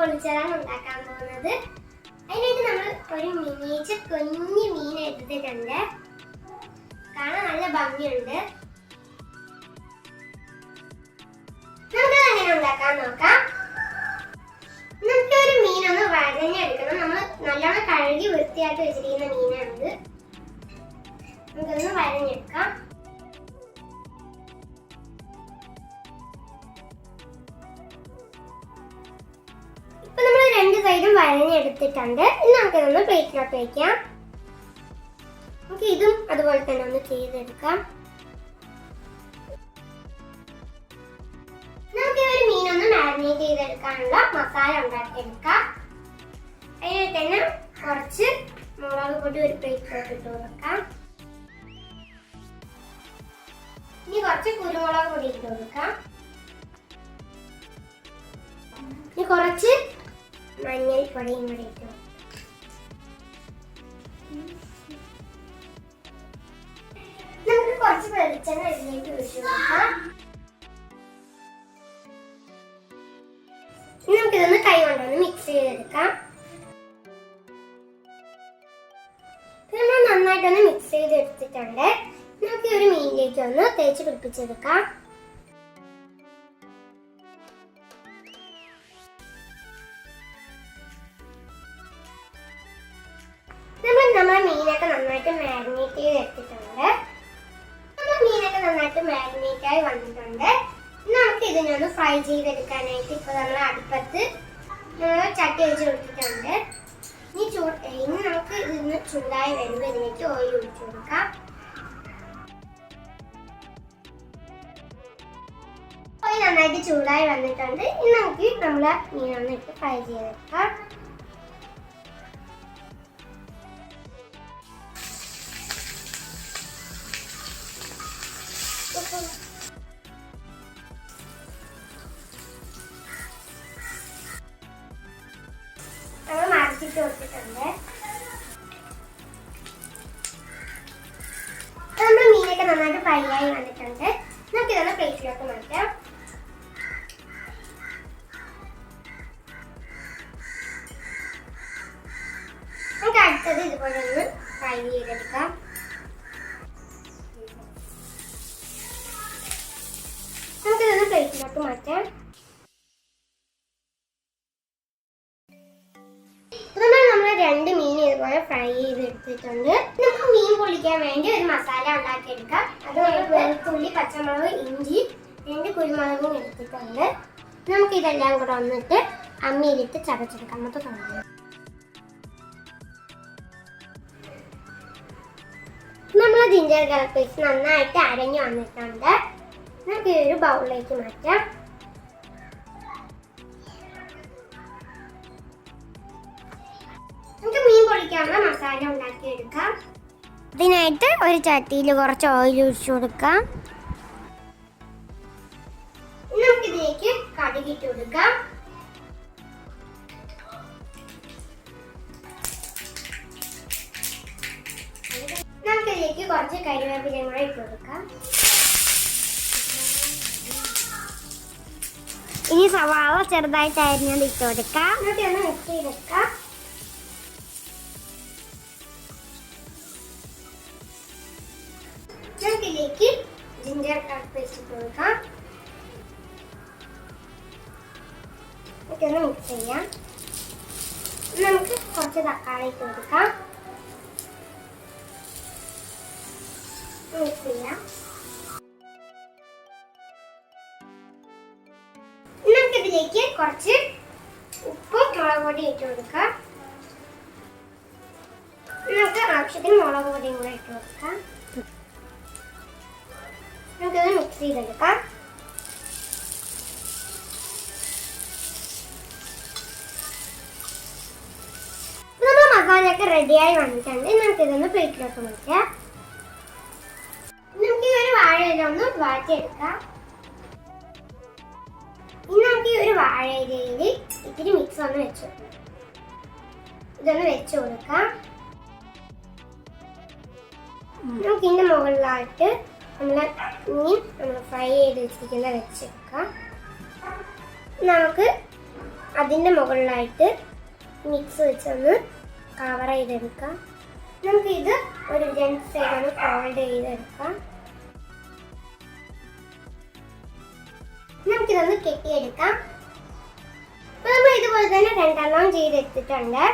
പൊളിച്ചതാണ് ഉണ്ടാക്കാൻ പോകുന്നത്. അതിനായിട്ട് നമ്മൾ ഒരു മിനിയേച്ചർ കുഞ്ഞു മീൻ എടുത്തിട്ടുണ്ട്. കാണാൻ നല്ല ഭംഗിയുണ്ട്. നമുക്ക് എങ്ങനെ ഉണ്ടാക്കാൻ നോക്കാം. നമുക്ക് ഒരു മീനൊന്ന് വരഞ്ഞെടുക്കണം. നമ്മൾ നല്ലോണം കഴുകി വൃത്തിയാക്കി വെച്ചിരിക്കുന്ന മീനാണിത്. നമുക്കൊന്ന് വരഞ്ഞെടുക്കാം. ഇപ്പൊ നമ്മൾ രണ്ട് സൈഡും വരഞ്ഞെടുത്തിട്ടുണ്ട്. ഇനി നമുക്കിതൊന്ന് പ്ലേറ്റിലോട്ട് വയ്ക്കാം. നമുക്ക് ഇതും അതുപോലെ തന്നെ ഒന്ന് ചെയ്തെടുക്കാം. നമുക്ക് ഈ ഒരു മീനൊന്ന് മാരിനേറ്റ് ചെയ്തെടുക്കാനുള്ള മസാല ഉണ്ടാക്കിയെടുക്കാം. അതിനായിട്ട് തന്നെ കുറച്ച് മുളക് പൊടി ഒരു പ്ലേറ്റിലോട്ട് ഇട്ട് കൊടുക്കാം. ഇനി കുറച്ച് കുരുമുളക് പൊടി ഇട്ട് കൊടുക്കാം. ഇനി കുറച്ച് മഞ്ഞൾപ്പൊടിയും കൂടി ഇട്ട് കൊടുക്കാം. നമുക്ക് കുറച്ച് വെളിച്ചെണ്ണ ഇതിലേക്ക് ഒഴിച്ചു കൊടുക്കാം. ഇനി നമുക്കിതൊന്ന് കൈ കൊണ്ടൊന്ന് മിക്സ് ചെയ്തെടുക്കാം. നമ്മൾ നന്നായിട്ടൊന്ന് മിക്സ് ചെയ്തെടുത്തിട്ടുണ്ട്. നമുക്ക് ഈ ഒരു മീനിലേക്ക് ഒന്ന് തേച്ച് പിടിപ്പിച്ചെടുക്കാം. നമ്മളെ മീനൊക്കെ നന്നായിട്ട് മാരിനേറ്റ് ചെയ്തെടുത്തിട്ടുണ്ട്. നമ്മുടെ മീനൊക്കെ നന്നായിട്ട് മാരിനേറ്റ് ആയി വന്നിട്ടുണ്ട്. നമുക്ക് ഇതിനൊന്ന് ഫ്രൈ ചെയ്തെടുക്കാനായിട്ട് ഇപ്പൊ നമ്മൾ അടുപ്പത്ത് ചട്ടി വെച്ച് കൊടുത്തിട്ടുണ്ട്. ഇനി നമുക്ക് ഇതിന് ചൂടായി വരുമ്പോൾ ഇതിലേക്ക് ഓയിൽ ഒഴിച്ചു കൊടുക്കാം. ഓയിൽ നന്നായിട്ട് ചൂടായി വന്നിട്ടുണ്ട്. ഇനി നമുക്ക് നമ്മളെ മീനൊന്ന് ഇട്ട് ഫ്രൈ ചെയ്തെടുക്കാം. നമ്മൾ മറിച്ചിട്ട് കൊടുത്തിട്ടുണ്ട്. നമ്മുടെ മീനൊക്കെ നന്നായിട്ട് ഫ്രൈ ആയി വന്നിട്ടുണ്ട്. നമുക്ക് ഇതൊന്ന് പ്ലേറ്റിലോട്ട് മാറ്റാം. നമുക്ക് അടുത്തത് ഇതുപോലെ ഒന്ന് ഫ്രൈ ചെയ്തെടുക്കാം. നമുക്കിതൊന്ന് പ്ലേറ്റിലോട്ട് മാറ്റാം. രണ്ട് മീൻ ഇതുപോലെ ഫ്രൈ ചെയ്തെടുത്തിട്ടുണ്ട്. നമുക്ക് മീൻ പൊളിക്കാൻ വേണ്ടി ഒരു മസാല ഉണ്ടാക്കിയെടുക്കാം. അത് വെളുത്തുള്ളി, പച്ചമുളക്, ഇഞ്ചി, 2 കുരുമുളകും എടുത്തിട്ടുണ്ട്. നമുക്ക് ഇതെല്ലാം കൂടെ വന്നിട്ട് അമ്മിയിലിട്ട് ചതച്ചെടുക്കാം. നമുക്ക് തുടങ്ങാം. നമ്മളെ ജിഞ്ചർ ഗാർലിക് പേസ്റ്റ് നന്നായിട്ട് അരഞ്ഞു വന്നിട്ടുണ്ട്. നമുക്ക് ഈ ഒരു ബൗളിലേക്ക് മാറ്റാം. മസാല ഉണ്ടാക്കിയെടുക്കാം. അതിനായിട്ട് ഒരു ചട്ടിയിൽ കുറച്ച് ഓയിൽ ഒഴിച്ചു കൊടുക്കാം. നമുക്കിതിലേക്ക് കടുകിട്ട് കൊടുക്കാം. നമുക്കിതിലേക്ക് കുറച്ച് കരിവേപ്പിലയും കൂടെ ഇട്ട് കൊടുക്കാം. ഇനി സവാള ചെറുതായിട്ട് അരിഞ്ഞത് ഇട്ട് കൊടുക്കാം. നമുക്കൊന്ന് മിക്സ് ചെയ്തെടുക്കാം. നമുക്കിതിലേക്ക് ജിഞ്ചർ ഗാർലിക് പേസ്റ്റ് ഇട്ട് കൊടുക്കാം. ഇതൊന്ന് മിക്സ് ചെയ്യാം. നമുക്ക് കുറച്ച് തക്കാളി ഇട്ട് കൊടുക്കാം. മിക്സ് ചെയ്യാം. നമുക്കിതിലേക്ക് കുറച്ച് ഉപ്പും മുളക് പൊടി ഇട്ട് കൊടുക്കാം. നമുക്ക് ആവശ്യത്തിന് മുളക് പൊടിയും കൂടെ ഇട്ട് കൊടുക്കാം. നമുക്കിത് മിക്സ് ചെയ്തെടുക്കാം. നമ്മുടെ മസാലയൊക്കെ റെഡിയായി വന്നിട്ടുണ്ട്. നമുക്കിതൊന്ന് പ്ലേറ്റിലോട്ട് മാറ്റാം. നമുക്ക് ഈ ഒരു വാഴയില ഒന്ന് വാട്ടിയെടുക്കാം. ഇനി നമുക്ക് ഈ ഒരു വാഴയിലയിൽ ഇത്തിരി മിക്സ് ഒന്ന് വെച്ചു ഇതൊന്ന് വെച്ചു കൊടുക്കാം. നമുക്ക് ഇതിന്റെ മുകളിലായിട്ട് നമ്മൾ ഫ്രൈ ചെയ്ത് വെച്ചിരിക്കുന്ന വെച്ചെടുക്കാം. നമുക്ക് അതിൻ്റെ മുകളിലായിട്ട് മിക്സ് വെച്ചൊന്ന് കവർ ചെയ്തെടുക്കാം. നമുക്കിത് ഒരു 2 സൈഡ് ഒന്ന് ഫോൾഡ് ചെയ്തെടുക്കാം. നമുക്കിതൊന്ന് കെട്ടിയെടുക്കാം. അപ്പോൾ നമ്മൾ ഇതുപോലെ തന്നെ 2 ചെയ്തെടുത്തിട്ടുണ്ട്.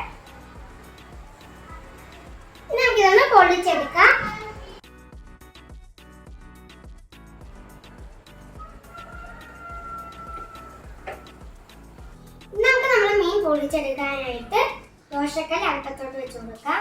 നമുക്കിതൊന്ന് പൊള്ളിച്ചെടുക്കാം. നമുക്ക് നമ്മുടെ മീൻ പൊള്ളിച്ചെടുക്കാനായിട്ട് ദോശക്കല്ല് അടുപ്പത്തോട്ട് വെച്ച് കൊടുക്കാം.